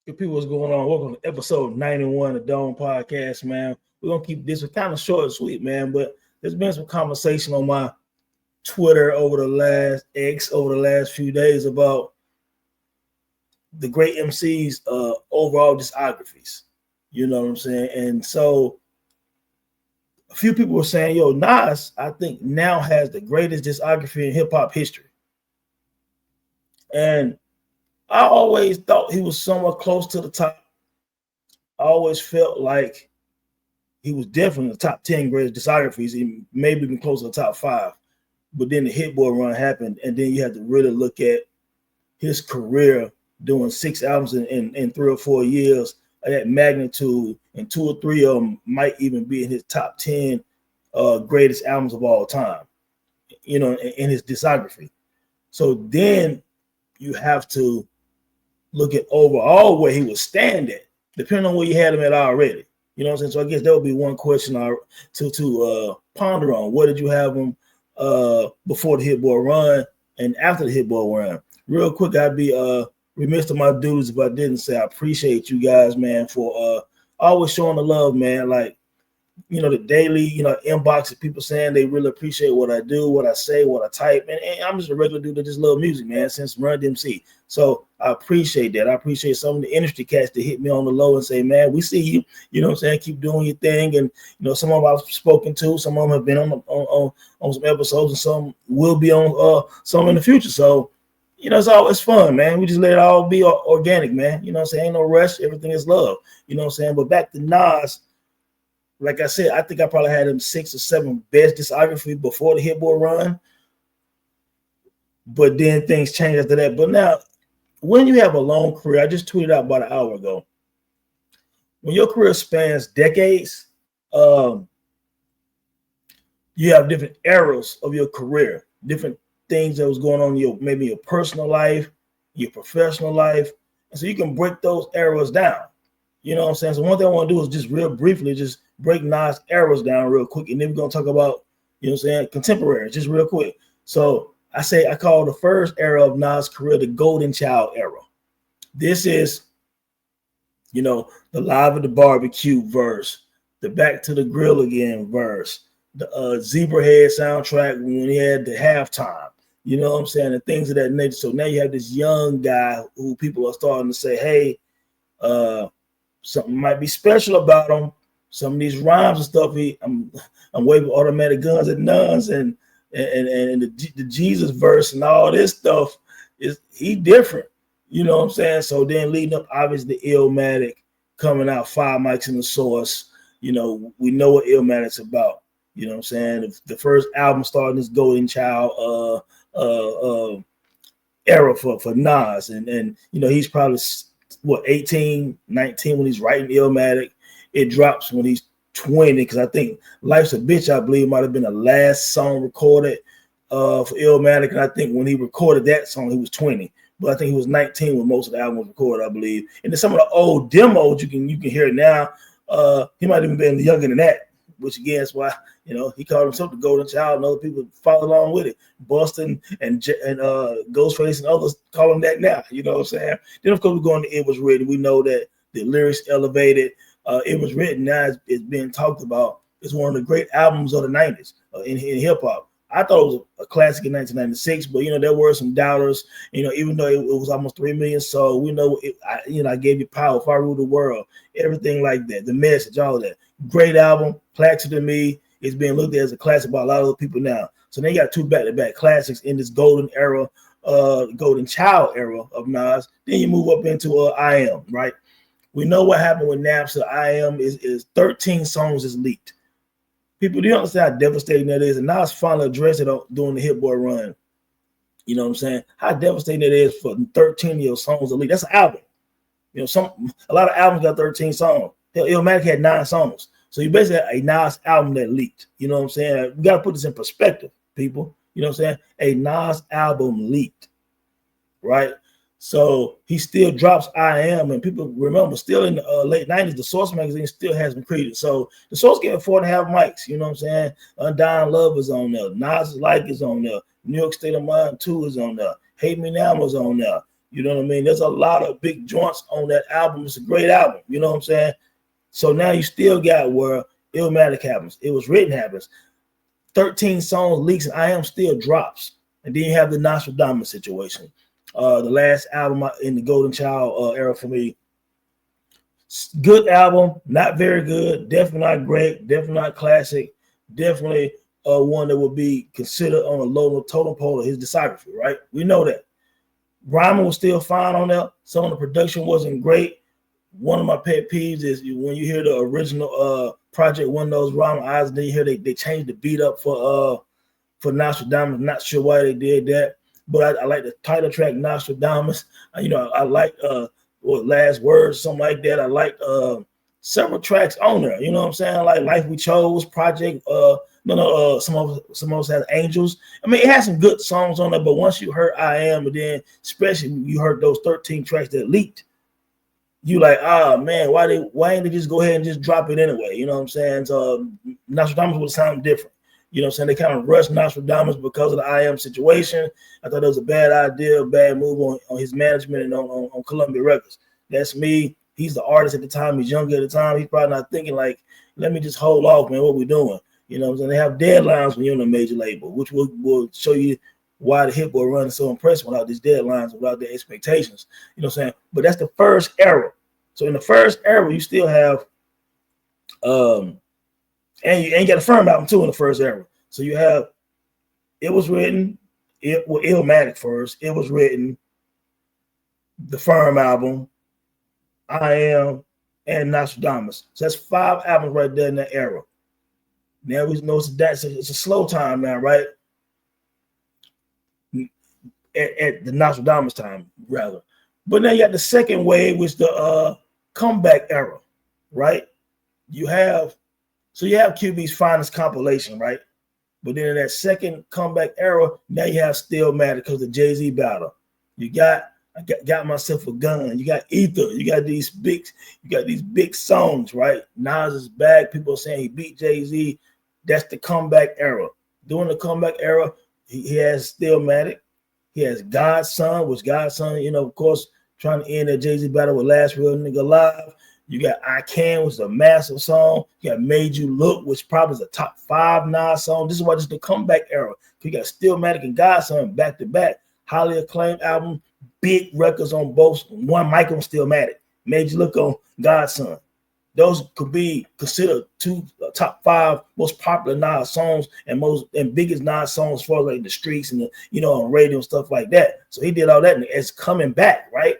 Good people, what's going on? Welcome to episode 91 of Dawn Podcast, man. We're gonna keep this kind of short and sweet, man. But there's been some conversation on my Twitter over the last few days about the great MCs overall discographies. You know what I'm saying? And so a few people were saying, yo, Nas, I think now has the greatest discography in hip-hop history. And I always thought he was somewhat close to the top. I always felt like he was definitely in the top 10 greatest discographies. He maybe even close to the top 5. But then the Hit-Boy run happened, and then you have to really look at his career doing 6 albums in 3 or 4 years of that magnitude, and 2 or 3 of them might even be in his top 10 greatest albums of all time, you know, in his discography. So then you have to look at overall where he would stand at, depending on where you had him at already. You know what I'm saying? So I guess that would be one question to ponder on. Where did you have him before the Hit-Boy run and after the Hit-Boy run? Real quick, I'd be remiss to my dudes if I didn't say I appreciate you guys, man, for always showing the love, man. Like, you know, the daily, inbox of people saying they really appreciate what I do, what I say, what I type. And I'm just a regular dude that just love music, man, since Run DMC. So I appreciate that. I appreciate some of the industry cats that hit me on the low and say, man, we see you. You know what I'm saying? Keep doing your thing. And, some of them I've spoken to, some of them have been on some episodes, and some will be on some in the future. So, it's always fun, man. We just let it all be organic, man. You know what I'm saying? Ain't no rush. Everything is love. You know what I'm saying? But back to Nas, like I said, I think I probably had him 6 or 7 best discography before the Hit-Boy run. But then things changed after that. But now, when you have a long career, I just tweeted out about an hour ago. When your career spans decades, you have different eras of your career, different things that was going on in maybe your personal life, your professional life. And so you can break those eras down. You know what I'm saying? So one thing I want to do is just real briefly just break Nas eras down real quick. And then we're going to talk about, contemporaries, just real quick. So I call the first era of Nas' career the Golden Child era. This is, the Live at the Barbecue verse, the Back to the Grill Again verse, the Zebrahead soundtrack when he had the halftime. You know what I'm saying? And things of that nature. So now you have this young guy who people are starting to say, hey, something might be special about him. Some of these rhymes and stuff, I'm waving automatic guns at nuns and the Jesus verse and all this stuff he different. You know what I'm saying? So then leading up, obviously, Illmatic coming out, 5 mics in the source. We know what Illmatic's about. You know what I'm saying? The first album starting this Golden Child era for Nas, and he's probably 18, 19 when he's writing Illmatic. It drops when he's 20, because I think Life's a Bitch, I believe, might have been the last song recorded for Illmatic. And I think when he recorded that song, he was 20. But I think he was 19 when most of the album was recorded, I believe. And then some of the old demos you can hear now. He might have even been younger than that, which again is why he called himself the Golden Child, and other people follow along with it. Boston and Ghostface and others call him that now. You know what I'm saying? Then of course we go into It Was Written. We know that the lyrics elevated. It Was Written now is being talked about. It's one of the great albums of the 90s in hip hop. I thought it was a classic in 1996, but there were some doubters. Even though it was almost 3 million sold, we know I gave you power if I rule the world, everything like that. The Message, all of that. Great album, classic to me. It's being looked at as a classic by a lot of other people now. So they got 2 back-to-back classics in this golden era, Golden Child era of Nas. Then you move up into I Am, right? We know what happened with Napster. I Am is 13 songs is leaked. People, do you understand how devastating that is? And Nas finally addressed it during the Hit-Boy run. You know what I'm saying? How devastating it is for 13 of your songs to leak. That's an album. A lot of albums got 13 songs. Hell, Illmatic had 9 songs. So you basically had a Nas album that leaked. You know what I'm saying? We got to put this in perspective, people. You know what I'm saying? A Nas album leaked, right? So he still drops I Am, and people remember still in the late 90s, the Source magazine still has been created. So the Source getting 4.5 mics, you know what I'm saying? Undying Love is on there. Nas' Like is on there. New York State of Mind 2 is on there. Hate Me Now was on there. You know what I mean? There's a lot of big joints on that album. It's a great album. You know what I'm saying? So now you still got where Illmatic happens. It Was Written happens. 13 songs leaks and I Am Still drops. And then you have the Nostradamus situation. The last album in the Golden Child era for me. Good album, not very good, definitely not great, definitely not classic, definitely one that would be considered on a low totem pole of his discography, right? We know that. Rhymer was still fine on there. Some of the production wasn't great. One of my pet peeves is when you hear the original project, one of those Rhymer eyes, then you hear they changed the beat up for Nostradamus. Not sure why they did that, but I like the title track Nostradamus. I like Last Words, something like that. I like several tracks on there. You know what I'm saying? Like Life We Chose, Project. Some of us has Angels. I mean, it has some good songs on there, but once you heard I Am, and then especially you heard those 13 tracks that leaked, you like, man, why ain't they just go ahead and just drop it anyway? You know what I'm saying? So Nostradamus would sound different. You know what I'm saying? They kind of rushed Nostradamus because of the I Am situation. I thought it was a bad idea, bad move on his management and on Columbia Records. That's me. He's the artist at the time. He's younger at the time. He's probably not thinking like, let me just hold off, man, what we doing? You know what I'm saying? They have deadlines when you're on a major label, which will show you why the Hit-Boy run is so impressive without these deadlines, without the expectations. You know what I'm saying? But that's the first era. So in the first era, you still have and you ain't got a firm album too in the first era. So you have It Was Written, Illmatic first, It Was Written, the firm album, I Am, and Nostradamus. So that's 5 albums right there in that era. Now we know it's a slow time now, right? At the Nostradamus time, rather. But then you got the second wave, which the comeback era, right? You have QB's Finest compilation, right? But then in that second comeback era, now you have Stillmatic because of the Jay-Z battle. You got Myself a Gun. You got Ether. You got these big songs, right? Nas is back. People are saying he beat Jay-Z. That's the comeback era. During the comeback era, he has Stillmatic. He has Godson, which Godson, of course, trying to end that Jay-Z battle with Last Real Nigga Alive. You got I Can, which is a massive song. You got Made You Look, which probably is a top 5 Nas song. This is why this is the comeback era. You got Stillmatic and Godson back to back. Highly acclaimed album, big records on both. One mic on Stillmatic. Made You Look on Godson. Those could be considered 2 top 5 most popular Nas songs and biggest Nas songs for like the streets and on radio and stuff like that. So he did all that and it's coming back, right?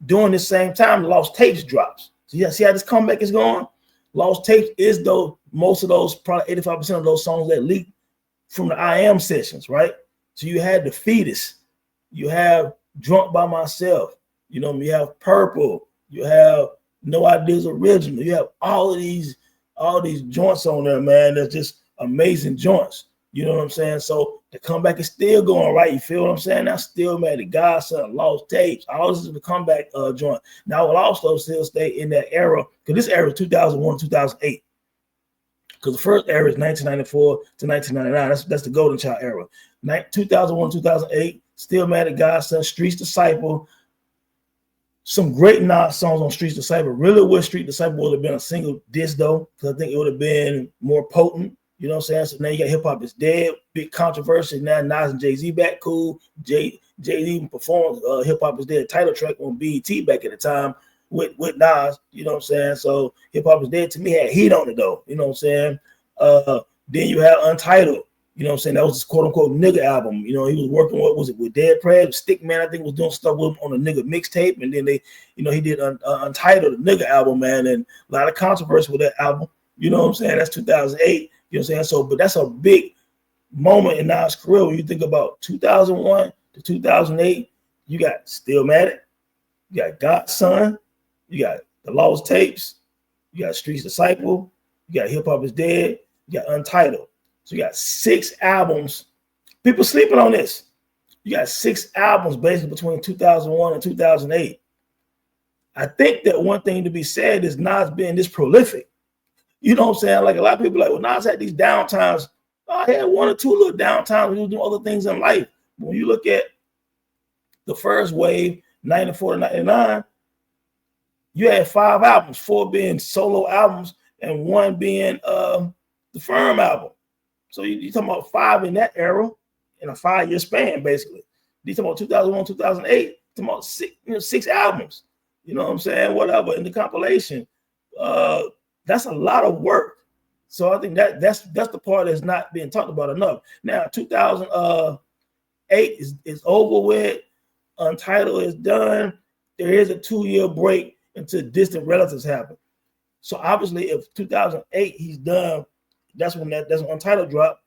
During the same time, Lost Tapes drops. So you see how this comeback is going? Lost Tapes is though most of those, probably 85% of those songs that leaked from the I Am sessions, right? So you had The Fetus, you have Drunk by Myself, you have Purple, you have No Ideas Original, you have all these joints on there, man. They're just amazing joints. You know what I'm saying? So the comeback is still going, right? You feel what I'm saying? Now Stillmatic, Godson, Lost Tapes, all this is the comeback joint. Now will also still stay in that era, because this era is 2001, 2008. Because the first era is 1994 to 1999. That's the Golden Child era. 2001, 2008, Stillmatic, Godson, Streets Disciple. Some great Nas songs on Streets Disciple. Really wish Street Disciple would have been a single disc though, because I think it would have been more potent. You know what I'm saying? So now you got Hip Hop Is Dead, big controversy. Now Nas and Jay-Z back, cool. Jay-Z even performed Hip Hop Is Dead title track on BET back at the time with Nas. You know what I'm saying? So Hip Hop Is Dead to me had heat on it though. You know what I'm saying? Then you have Untitled. You know what I'm saying? That was his quote unquote nigga album. He was working with Dead Prez. Stickman, I think, was doing stuff with him on a nigga mixtape. And then he did Untitled, the nigga album, man. And a lot of controversy with that album. You know what I'm saying? That's 2008. You know what I'm saying? So, but that's a big moment in Nas' career when you think about 2001 to 2008. You got Stillmatic, you got Godson, you got the Lost Tapes, you got Streets Disciple, you got Hip Hop Is Dead, you got Untitled. So you got 6 albums. People sleeping on this. You got 6 albums basically between 2001 and 2008. I think that one thing to be said is Nas being this prolific. You know what I'm saying? Like a lot of people well, Nas had these downtimes. I had 1 or 2 little downtimes when he was doing other things in life. When you look at the first wave, 94 to 99, you had 5 albums, 4 being solo albums and 1 being the Firm album. So you're talking about 5 in that era in a 5-year span, basically. You're talking about 2001, 2008, talking about 6 albums. You know what I'm saying? Whatever in the compilation. That's a lot of work. So I think that's the part that's not being talked about enough. Now 2008 is over with. Untitled is done. There is a 2-year break until Distant Relatives happen. So obviously, if 2008 he's done, that's when Untitled dropped.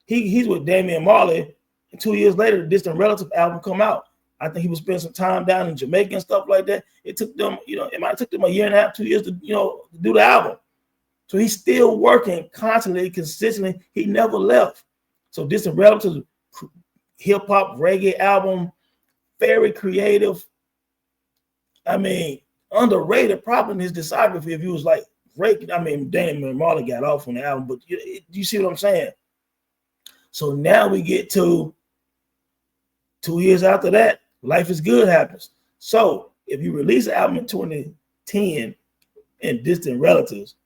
He's with Damian Marley, and 2 years later, the Distant Relative album come out. I think he was spending some time down in Jamaica and stuff like that. It took them, it might have took them a year and a half, 2 years to do the album. So he's still working constantly, consistently. He never left. So Distant Relatives, hip hop reggae album, very creative. I mean, underrated probably in his discography. If he was like Damian Marley got off on the album, but you see what I'm saying? So now we get to 2 years after that, Life is Good happens. So if you release an album in 2010 in Distant Relatives,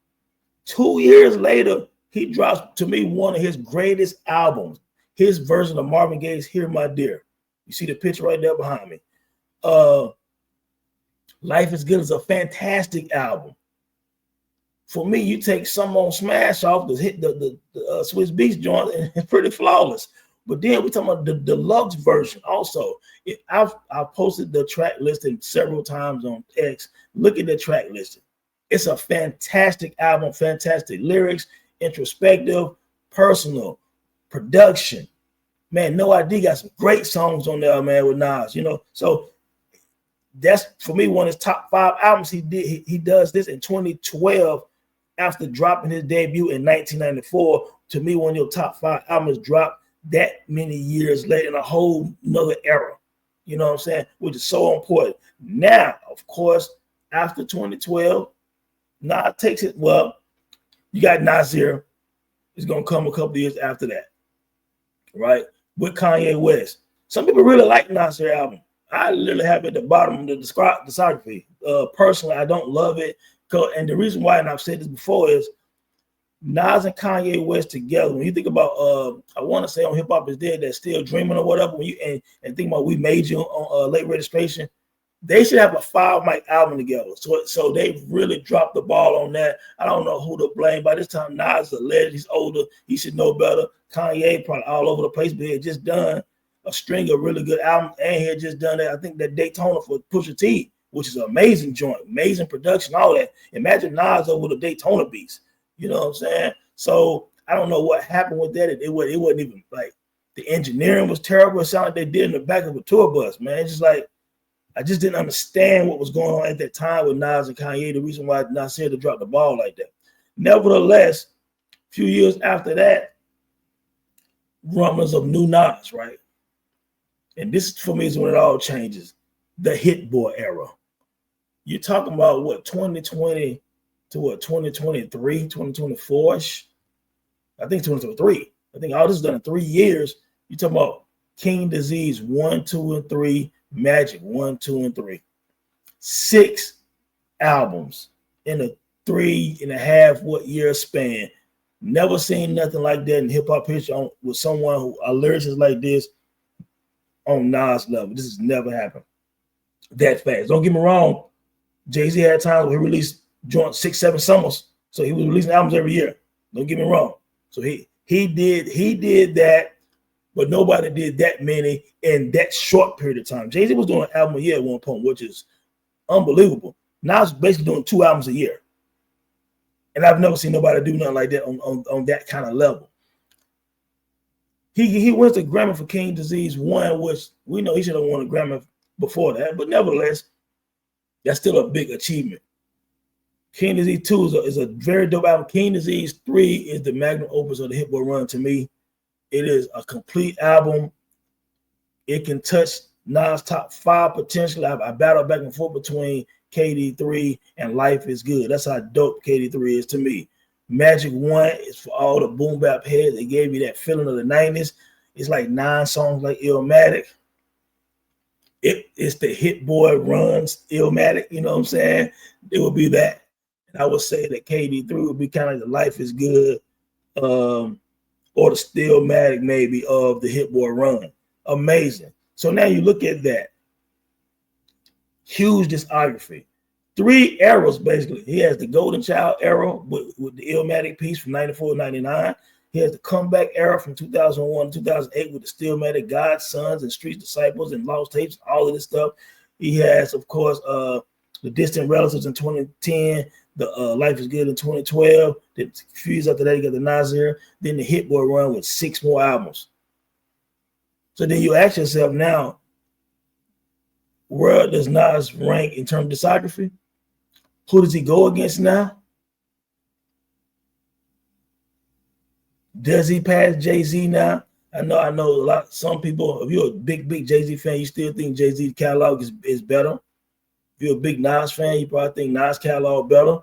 2 years later, he drops, to me, one of his greatest albums, his version of Marvin Gaye's Here My Dear. You see the picture right there behind me. Life is Good is a fantastic album. For me, you take Some on Smash off, the Swiss Beats joint, and it's pretty flawless. But then we're talking about the deluxe version also. I've posted the track listing several times on X. Look at the track listing. It's a fantastic album, fantastic lyrics, introspective, personal, production. Man, No ID got some great songs on there, man, with Nas, So that's, for me, one of his top 5 albums he did. He does this in 2012 after dropping his debut in 1994. To me, one of your top 5 albums dropped that many years later in a whole nother era. You know what I'm saying? Which is so important. Now, of course, after 2012, Nas takes it. Well, you got Nasir. It's going to come a couple of years after that, right? With Kanye West. Some people really like Nasir album. I literally have it at the bottom of the discography. Personally, I don't love it. And the reason why, and I've said this before, is Nas and Kanye West together. When you think about, I want to say on Hip Hop Is Dead, that's Still Dreaming or whatever, when you and think about We Made You on Late Registration, they should have a 5-mic album together. So they've really dropped the ball on that. I don't know who to blame. By this time, Nas is a legend. He's older. He should know better. Kanye probably all over the place, but he had just done a string of really good albums, and he had just done that. I think that Daytona for Pusha T, which is an amazing joint, amazing production, all that. Imagine Nas over the Daytona beats. You know what I'm saying? So I don't know what happened with that. It wasn't even like the engineering was terrible. It sounded like they did in the back of a tour bus, man. It's just like I just didn't understand what was going on at that time with Nas and Kanye. The reason why Nas had to drop the ball like that. Nevertheless, a few years after that, rumors of new Nas, right? And this for me is when it all changes. The Hit-Boy era. You're talking about what, 2020 to what, 2023, 2024-ish? I think 2023. I think all this is done in 3 years. You're talking about King Disease 1, 2, and 3, Magic 1, 2, and 3. 6 albums in a 3.5 year span. Never seen nothing like that in hip hop history with someone who a lyricist like this on Nas level. This has never happened that fast. Don't get me wrong. Jay-Z had times where he released joints 6, 7 summers. So he was releasing albums every year. Don't get me wrong. So he did that, but nobody did that many in that short period of time. Jay-Z was doing an album a year at one point, which is unbelievable. Nas basically doing 2 albums a year. And I've never seen nobody do nothing like that on that kind of level. He wins the Grammy for King Disease 1, which we know he should have won a Grammy before that, but nevertheless, that's still a big achievement. King Disease 2 is a very dope album. King Disease 3 is the magnum opus of the Hit-Boy run to me. It is a complete album. It can touch Nas' top 5 potentially. I battle back and forth between KD3 and Life is Good. That's how dope KD3 is to me. Magic 1 is for all the boom bap heads. They gave you that feeling of the 90s. It's like 9 songs like Illmatic. it's the Hit-Boy runs Illmatic, you know what I'm saying? It would be that. And I would say that KD3 would be kind of the Life is Good, or the Stillmatic maybe of the Hit-Boy run. Amazing. So now you look at that. Huge discography. 3 eras, basically. He has the Golden Child era with the Illmatic piece from 94 to 99. He has the comeback era from 2001 to 2008 with the Stillmatic, God's Sons and Street Disciples and Lost Tapes, all of this stuff. He has, of course, the Distant Relatives in 2010, the Life is Good in 2012. Then a few years after that, you got the Nas era. Then the Hit-Boy run with 6 more albums. So then you ask yourself now, where does Nas rank in terms of discography? Who does he go against now? Does he pass Jay-Z now? I know a lot. Some people, if you're a big Jay-Z fan, you still think Jay-Z's catalog is better. If you're a big Nas fan, you probably think Nas' catalog better.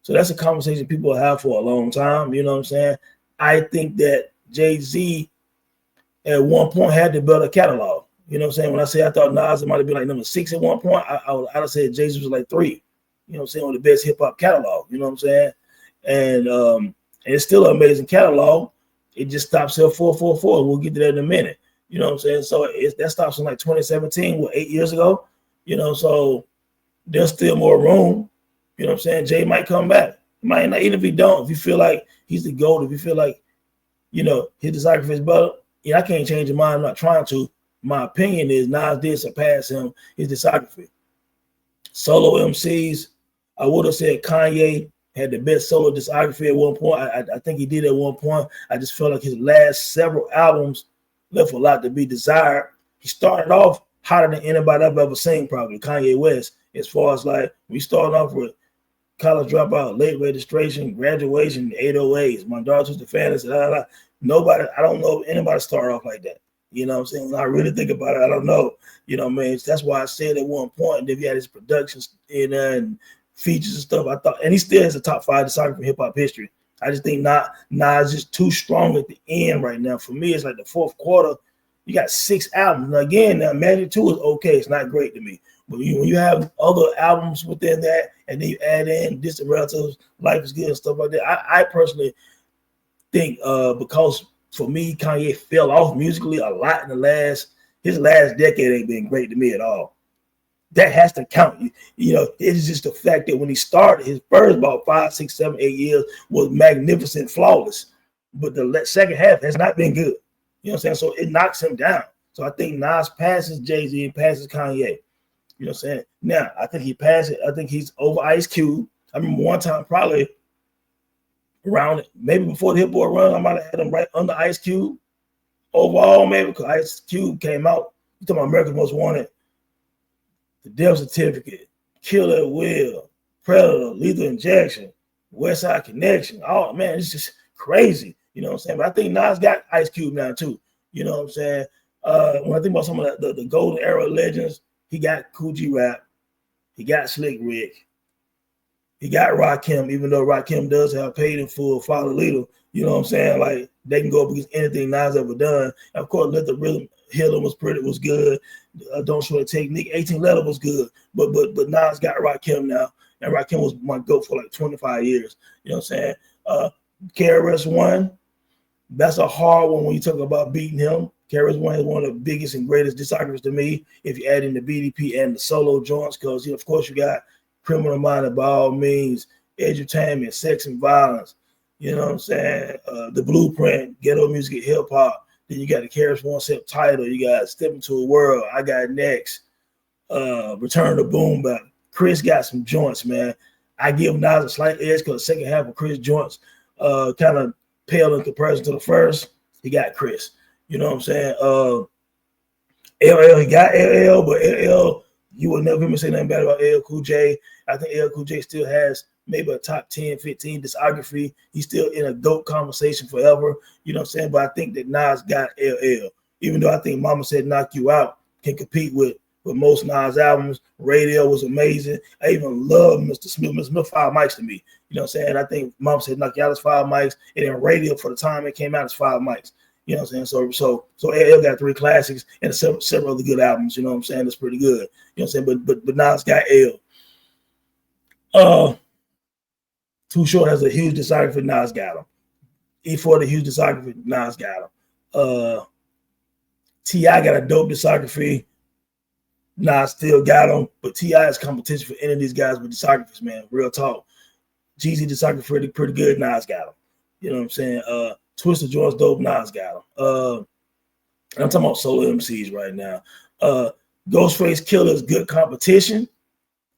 So that's a conversation people have for a long time. You know what I'm saying? I think that Jay-Z at one point had the better catalog. You know what I'm saying? When I say I thought Nas might have been like number 6 at one point, I'd have said Jay-Z was like 3. You know what I'm saying? On the best hip-hop catalog. You know what I'm saying? And it's still an amazing catalog. It just stops at 444. We'll get to that in a minute. You know what I'm saying? So that stops in like 2017, 8 years ago. You know, so there's still more room. You know what I'm saying? Jay might come back. He might not, even if he don't. If you feel like he's the GOAT, if you feel like, you know, his discography is better, I can't change your mind. I'm not trying to. My opinion is Nas did surpass him, his discography. Solo MCs, I would have said Kanye had the best solo discography at one point. I think he did at one point. I just felt like his last several albums left a lot to be desired. He started off hotter than anybody I've ever seen, probably, Kanye West, as far as like, we started off with College Dropout, Late Registration, Graduation, 808s, My Daughter's the Fantasy, nobody, I don't know if anybody started off like that. You know what I'm saying? When I really think about it, I don't know. You know what I mean? That's why I said at one point, if he had his productions in there and features and stuff, I thought, and he still has a top 5 discography in hip-hop history. I just think Nas is too strong at the end right now. For me, it's like the fourth quarter, you got 6 albums. Now, again, Magic 2 is okay. It's not great to me. But when you have other albums within that, and then you add in Distant Relatives, Life is Good, and stuff like that, I personally think because for me, Kanye fell off musically a lot in his last decade ain't been great to me at all. That has to count. You know, it's just the fact that when he started, his first about 5, 6, 7, 8 years was magnificent, flawless. But the second half has not been good. You know what I'm saying? So it knocks him down. So I think Nas passes Jay-Z and passes Kanye. You know what I'm saying? Now, I think he passes. I think he's over Ice Cube. I remember one time probably around maybe before the Hit-Boy run, I might have had him right under Ice Cube. Overall, maybe because Ice Cube came out. You talking about America's Most Wanted, The Death Certificate, Kill at Will, Predator, Lethal Injection, West Side Connection. Oh man, it's just crazy. You know what I'm saying? But I think Nas got Ice Cube now too. You know what I'm saying? When I think about some of the golden era legends, he got Kool G Rap, he got Slick Rick, he got Rakim, even though Rakim does have Paid in Full, Follow Leader. You know what I'm saying? Like they can go up against anything Nas ever done. And of course, Let the Rhythm Heal Him was good. Don't Show the Technique, 18 Letter was good. But Nas got Rakim now, and Rakim was my GOAT for like 25 years. You know what I'm saying? KRS-One, that's a hard one when you talk about beating him. KRS-One is one of the biggest and greatest discographies to me, if you add in the BDP and the solo joints, because of course you got Criminal Minded by All Means, Edutainment, Sex and Violence, you know what I'm saying? The Blueprint, Ghetto Music, Hip Hop. Then you got the KRS-One Title. You got Step Into a World, I Got Next, Return to Boom Bap. Chris got some joints, man. I give Nas a slight edge because the second half of Chris joints kind of pale in comparison to the first. He got Chris. You know what I'm saying? LL, he got LL, but LL, you will never hear me say nothing bad about LL Cool J. I think LL Cool J still has maybe a top 10, 15 discography. He's still in a GOAT conversation forever. You know what I'm saying? But I think that Nas got LL. Even though I think Mama Said Knock You Out can compete with most Nas albums. Radio was amazing. I even love Mr. Smith. Mr. Smith, 5 mics to me. You know what I'm saying? I think Mama Said Knock You Out is 5 mics. And then Radio, for the time it came out, is 5 mics. You know what I'm saying? So LL got 3 classics and several other good albums. You know what I'm saying? That's pretty good. You know what I'm saying? But Nas got L. Too Short has a huge discography. Nas got him. E40 huge discography. Nas got him. T.I. got a dope discography. Nas still got him, but T.I. is competition for any of these guys with discographies, man. Real talk. Jeezy discography pretty good. Nas got him. You know what I'm saying? Twister Joint's dope. Nas got him. I'm talking about solo MCs right now. Ghostface Killer's good competition.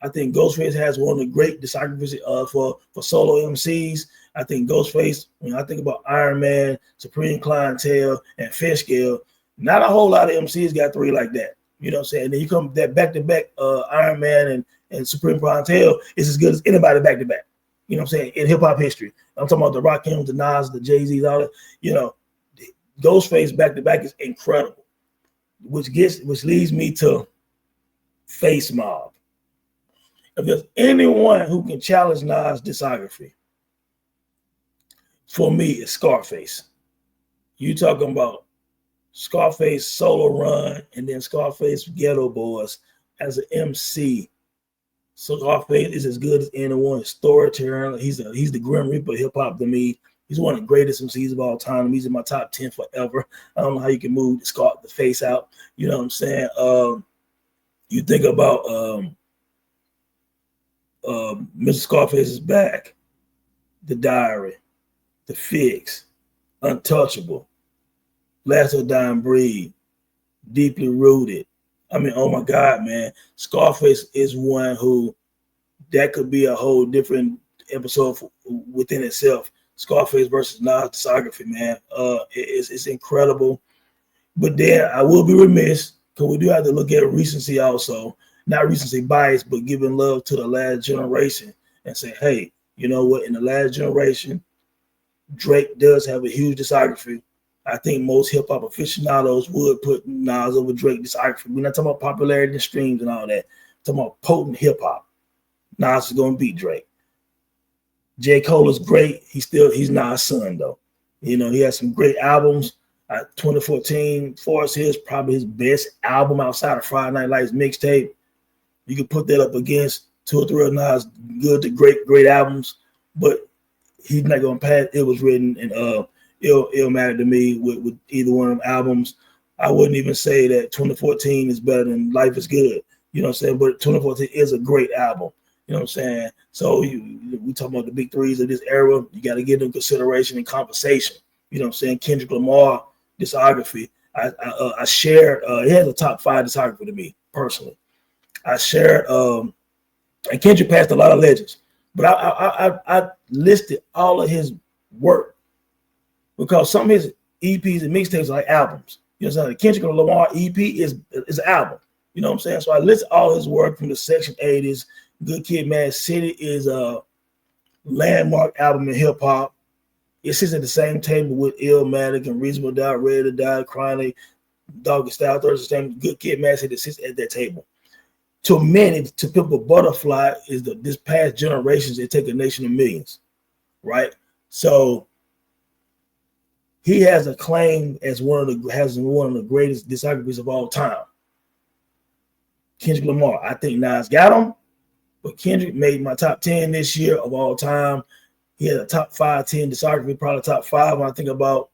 I think Ghostface has one of the great discographies for solo MCs. I think Ghostface, when I think about Iron Man, Supreme Clientele, and Fish Scale, not a whole lot of MCs got 3 like that. You know what I'm saying? And then you come that back-to-back Iron Man and Supreme Clientele is as good as anybody back-to-back. You know what I'm saying? In hip-hop history. I'm talking about the Rakim, the Nas, the Jay-Z's, all that. You know, Ghostface back-to-back is incredible, which leads me to Face Mob. If there's anyone who can challenge Nas' discography, for me, it's Scarface. You talking about Scarface solo run and then Scarface Ghetto Boys as an MC. Scarface is as good as anyone. Storyteller. He's the Grim Reaper of hip hop to me. He's one of the greatest MCs of all time. He's in my top 10 forever. I don't know how you can move the face out. You know what I'm saying? You think about Mr. Scarface is back. The Diary, The Fix, Untouchable, Last of Dying Breed, Deeply Rooted. I mean, oh my God, man. Scarface is one who that could be a whole different episode within itself. Scarface versus Nas discography, man. It's incredible. But then I will be remiss because we do have to look at recency also. Not recency bias, but giving love to the last generation and say, hey, you know what? In the last generation, Drake does have a huge discography. I think most hip hop aficionados would put Nas over Drake discography. We're not talking about popularity and streams and all that. We're talking about potent hip hop. Nas is going to beat Drake. J. Cole is great. He's Nas' son though. You know, he has some great albums. 2014, Forest Hills, probably his best album outside of Friday Night Lights mixtape. You can put that up against 2 or 3 of Nas' good to great albums, but he's not going to pass. It was written in Illmatic to me with either one of them albums. I wouldn't even say that 2014 is better than Life is Good. You know what I'm saying? But 2014 is a great album. You know what I'm saying? So we talking about the big threes of this era. You got to give them consideration and conversation. You know what I'm saying? Kendrick Lamar discography. I shared. It has a top 5 discography to me personally. I shared. And Kendrick passed a lot of legends, but I listed all of his work because some of his EPs and mixtapes are like albums. You know what I'm saying? The Kendrick Lamar EP is an album. You know what I'm saying? So I listed all his work from the Section 80s. Good Kid, Mad City is a landmark album in hip hop. It sits at the same table with Illmatic and Reasonable Doubt, Ready to Die, Chronic, Doggy Style, Thursday. Good Kid, Mad City sits at that table. To many, to people, Butterfly is this past generations. It take a nation of millions, right? So he has a claim as one of the greatest discographies of all time. Kendrick Lamar, I think Nas got him, but Kendrick made my top 10 this year of all time. He had a top 5, 10 discography, probably top 5 when I think about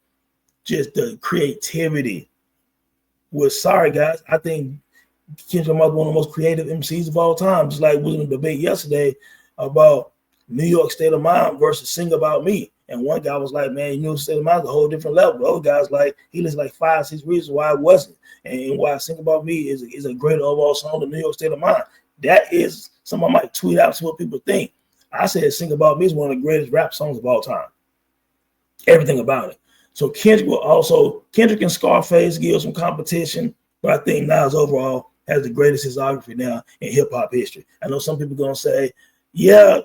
just the creativity. Sorry guys, I think Kendrick Lamar is one of the most creative MCs of all time. Just like we was in a debate yesterday about New York State of Mind versus Sing About Me. And one guy was like, man, New York State of Mind is a whole different level. The other guy's like, he lists like 5, 6 reasons why it wasn't. And why Sing About Me is a great overall song to New York State of Mind. That is, someone might tweet out what people think. I said Sing About Me is one of the greatest rap songs of all time. Everything about it. So Kendrick and Scarface give some competition, but I think Nas overall has the greatest discography now in hip hop history. I know some people are gonna say, yeah,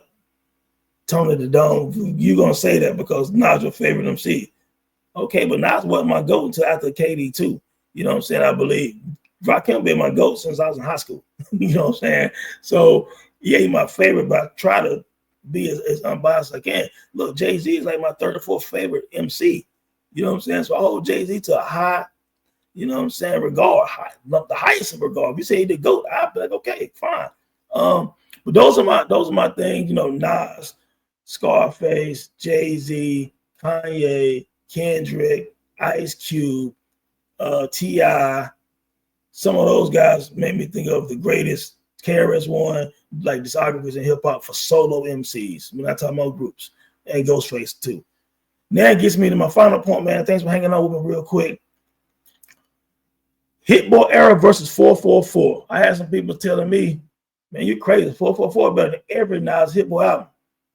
Tony the Dome, you're gonna say that because Nas your favorite MC. Okay, but Nas wasn't my GOAT until after KD too. You know what I'm saying? I believe Rakim been my GOAT since I was in high school. You know what I'm saying? So yeah, he's my favorite, but I try to be as unbiased as I can. Look, Jay-Z is like my 3rd or 4th favorite MC. You know what I'm saying? So I hold Jay-Z to a high, you know what I'm saying, regard, high, not the highest of regard. If you say he the GOAT, I'll be like, okay, fine. But those are my things, you know, Nas, Scarface, Jay-Z, Kanye, Kendrick, Ice Cube, T.I. Some of those guys made me think of the greatest KRS-One, like discographies in hip hop for solo MCs. We're not talking about groups. And Ghostface too. Now it gets me to my final point, man. Thanks for hanging out with me real quick. Hit-Boy era versus 444. I had some people telling me, man, you crazy. 444 better than every Nas Hit-Boy album.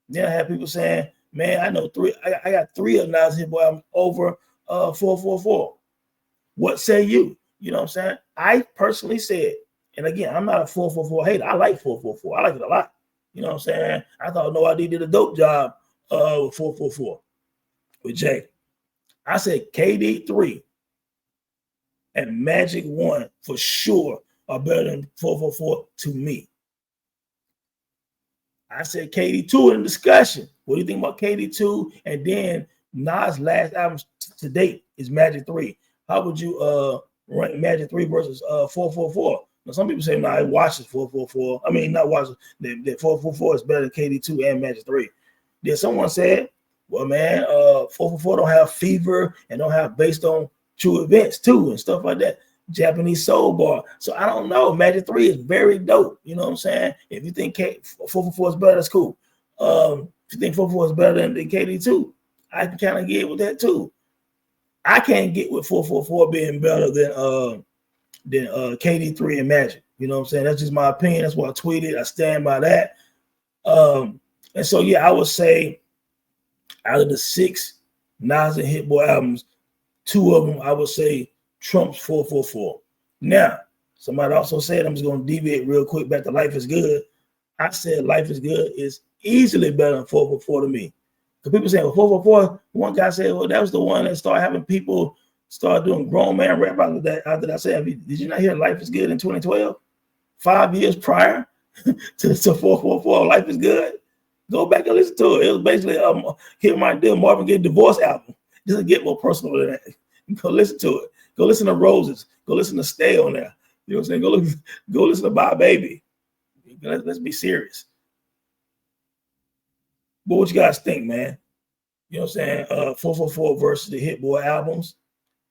Then I had people saying, man, I know three. I got 3 of Nas Hit-Boy albums over 444. What say you? You know what I'm saying? I personally said, and again, I'm not a 444 hater. I like 444. I like it a lot. You know what I'm saying? I thought No ID did a dope job with 444 with Jay. I said KD 3 and Magic 1 for sure are better than 444 to me. I said KD 2 in the discussion. What do you think about KD 2? And then Nas' last album to date is Magic 3. How would you rank Magic 3 versus 444? Now, some people say, no, I watch 444. I mean, not watch that 444 is better than KD 2 and Magic 3. Then someone said, well, man, 444 don't have fever and don't have based on true events too and stuff like that. Japanese soul bar. So I don't know. Magic 3 is very dope. You know what I'm saying? If you think 444 is better, that's cool. If you think 444 is better than KD 2, I can kind of get with that too. I can't get with 444 being better than KD 3 and Magic. You know what I'm saying? That's just my opinion. That's what I tweeted. I stand by that. And so, yeah, I would say out of the 6 Nas and Hit-Boy albums, 2 of them, I would say, trumps 444. Now, somebody also said, I'm just going to deviate real quick back to Life is Good. I said Life is Good is easily better than 444 to me. Because people say, well, 444, one guy said, well, that was the one that started having people start doing grown man rap after that. After that, I said, did you not hear Life is Good in 2012? 5 years prior to 444, Life is Good. Go back and listen to it. It was basically Hit My Deal Marvin Gaye divorce album. Doesn't get more personal than that. Go listen to it. Go listen to Roses. Go listen to Stay on there. You know what I'm saying? Go listen to Bye Baby. Let's be serious. But what you guys think, man? You know what I'm saying? 444 versus the Hit-Boy albums.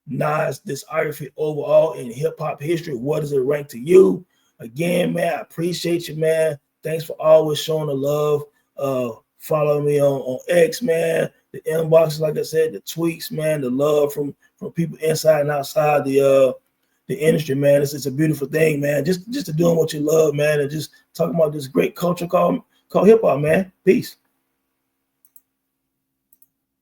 Nas discography overall in hip-hop history. What does it rank to you? Again, man, I appreciate you, man. Thanks for always showing the love. Follow me on X, man. The inboxes, like I said, the tweets, man, the love from people inside and outside the industry, man. It's a beautiful thing, man. Just to doing what you love, man, and just talking about this great culture called hip hop, man. Peace.